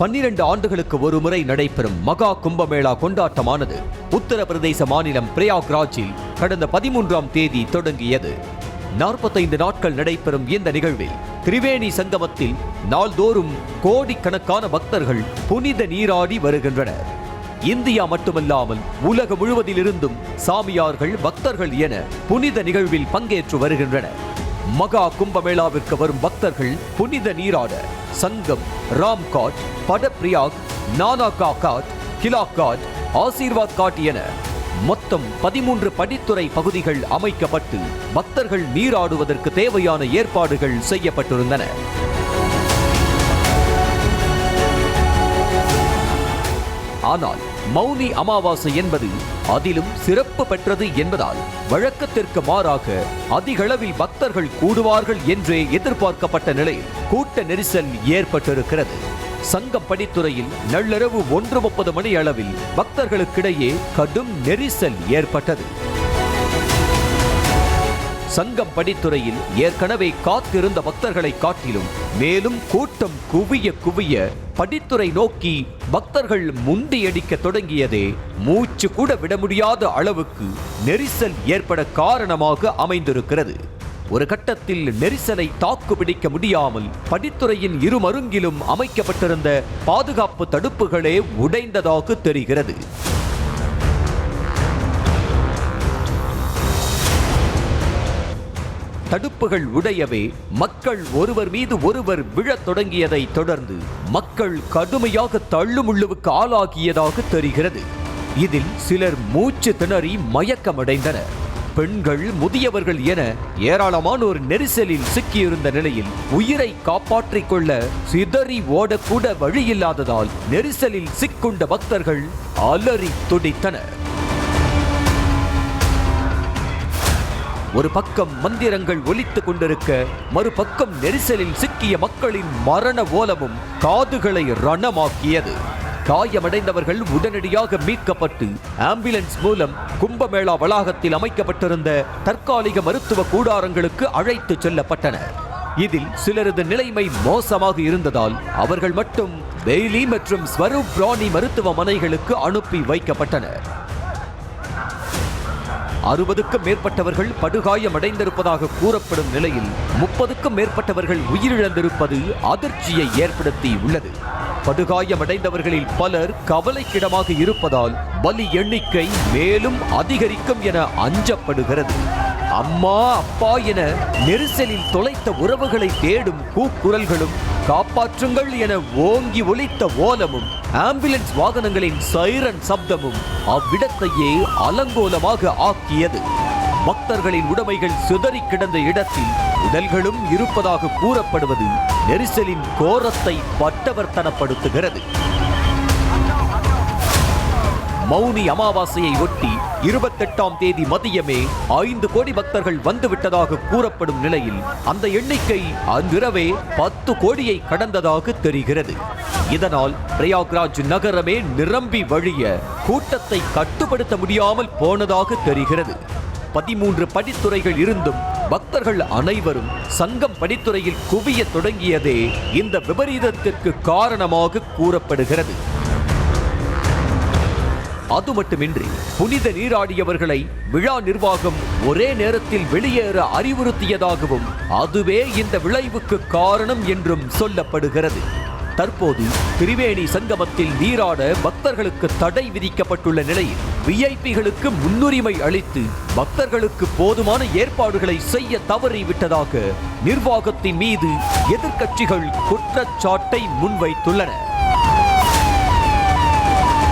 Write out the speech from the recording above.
12 ஆண்டுகளுக்கு ஒரு முறை நடைபெறும் மகா கும்பமேளா கொண்டாட்டமானது உத்தரப்பிரதேச மாநிலம் பிரயாக்ராஜில் கடந்த 13ஆம் தேதி தொடங்கியது. 45 நாட்கள் நடைபெறும் இந்த நிகழ்வில் திரிவேணி சங்கமத்தில் நாள்தோறும் கோடிக்கணக்கான பக்தர்கள் புனித நீராடி வருகின்றனர். இந்தியா மட்டுமல்லாமல் உலகம் முழுவதிலிருந்தும் சாமியார்கள், பக்தர்கள் என புனித நிகழ்வில் பங்கேற்று வருகின்றனர். மகா கும்பமேளாவிற்கு வரும் பக்தர்கள் புனித நீராட சங்கம், ராம்காட், படப்பிரியாக், நானாகா காட், கிலா காட், ஆசீர்வாத் காட் என மொத்தம் 13 படித்துறை பகுதிகள் அமைக்கப்பட்டு பக்தர்கள் நீராடுவதற்கு தேவையான ஏற்பாடுகள் செய்யப்பட்டிருந்தன. ஆனால் மௌனி அமாவாசை என்பது அதிலும் சிறப்பு பெற்றது என்பதால் வழக்கத்திற்கு மாறாக அதிகளவில் பக்தர்கள் கூடுவார்கள் என்றே எதிர்பார்க்கப்பட்ட நிலையில் கூட்ட நெரிசல் ஏற்பட்டிருக்கிறது. சங்கம் படித்துறையில் நள்ளிரவு 1:30 மணி அளவில் பக்தர்களுக்கிடையே கடும் நெரிசல் ஏற்பட்டது. சங்கம் படித்துறையில் ஏற்கனவே காத்திருந்த பக்தர்களை காட்டிலும் மேலும் கூட்டம் குவிய குவிய படித்துறை நோக்கி பக்தர்கள் முண்டியடிக்க தொடங்கியதே மூச்சு கூட விட முடியாத அளவுக்கு நெரிசல் ஏற்பட காரணமாக அமைந்திருக்கிறது. ஒரு கட்டத்தில் நெரிசலை தாக்குப்பிடிக்க முடியாமல் படித்துறையின் இருமருங்கிலும் அமைக்கப்பட்டிருந்த பாதுகாப்பு தடுப்புகளே உடைந்ததாக தெரிகிறது. தடுப்புகள் உடையவே மக்கள் ஒருவர் மீது ஒருவர் விழத் தொடங்கியதை தொடர்ந்து மக்கள் கடுமையாக தள்ளுமுள்ளுவுக்கு ஆளாகியதாக தெரிகிறது. இதில் சிலர் மூச்சு திணறி மயக்கமடைந்தனர். பெண்கள், முதியவர்கள் என ஏராளமானோர் நெரிசலில் சிக்கியிருந்த நிலையில் உயிரை காப்பாற்றிக் கொள்ள சிதறி ஓடக்கூட வழியில்லாததால் நெரிசலில் சிக்குண்ட பக்தர்கள் அலறி துடித்தனர். ஒரு பக்கம் மந்திரங்கள் ஒலித்துக் கொண்டிருக்க, மறுபக்கம் நெரிசலில் சிக்கிய மக்களின் மரண ஓலமும் காதுகளை ரணமாக்கியது. காயமடைந்தவர்கள் உடனடியாக மீட்கப்பட்டு ஆம்புலன்ஸ் மூலம் கும்பமேளா வளாகத்தில் அமைக்கப்பட்டிருந்த தற்காலிக மருத்துவ கூடாரங்களுக்கு அழைத்துச் செல்லப்பட்டனர். இதில் சிலரது நிலைமை மோசமாக இருந்ததால் அவர்கள் மட்டும் பெய்லி மற்றும் ஸ்வரூப் ராணி மருத்துவமனைகளுக்கு அனுப்பி வைக்கப்பட்டனர். 60க்கும் மேற்பட்டவர்கள் படுகாயமடைந்திருப்பதாக கூறப்படும் நிலையில் 30க்கும் மேற்பட்டவர்கள் உயிரிழந்திருப்பது அதிர்ச்சியை ஏற்படுத்தி உள்ளது. படுகாயமடைந்தவர்களில் பலர் கவலைக்கிடமாக இருப்பதால் பலி எண்ணிக்கை மேலும் அதிகரிக்கும் என அஞ்சப்படுகிறது. அம்மா, அப்பா என நெரிசலில் தொலைத்த உறவுகளை தேடும் கூக்குரல்களும், காப்பாற்றுங்கள் என ஓங்கி ஒலித்த ஓலமும், ஆம்புலன்ஸ் வாகனங்களின் சைரன் சப்தமும் அவ்விடத்தையே அலங்கோலமாக ஆக்கியது. பக்தர்களின் உடைமைகள் சிதறி கிடந்த இடத்தில் உடல்களும் இருப்பதாக கூறப்படுவது நெரிசலின் கோரத்தை பட்டவர்த்தனப்படுத்துகிறது. மௌனி அமாவாசையை ஒட்டி 28ஆம் தேதி மதியமே 5 கோடி பக்தர்கள் வந்துவிட்டதாக கூறப்படும் நிலையில் அந்த எண்ணிக்கை அன்றிரவே 10 கோடியை கடந்ததாக தெரிகிறது. இதனால் பிரயாக்ராஜ் நகரமே நிரம்பி வழிய கூட்டத்தை கட்டுப்படுத்த முடியாமல் போனதாக தெரிகிறது. 13 படித்துறைகள் இருந்தும் பக்தர்கள் அனைவரும் சங்கம் படித்துறையில் குவிய தொடங்கியதே இந்த விபரீதத்திற்கு காரணமாக கூறப்படுகிறது. அது மட்டுமின்றி புனித நீராடியவர்களை விழா நிர்வாகம் ஒரே நேரத்தில் வெளியேற அறிவுறுத்தியதாகவும் அதுவே இந்த விளைவுக்கு காரணம் என்றும் சொல்லப்படுகிறது. தற்போது திரிவேணி சங்கமத்தில் நீராட பக்தர்களுக்கு தடை விதிக்கப்பட்டுள்ள நிலையில் விஐபிகளுக்கு முன்னுரிமை அளித்து பக்தர்களுக்கு போதுமான ஏற்பாடுகளை செய்ய தவறிவிட்டதாக நிர்வாகத்தின் மீது எதிர்க்கட்சிகள் குற்றச்சாட்டை முன்வைத்துள்ளன.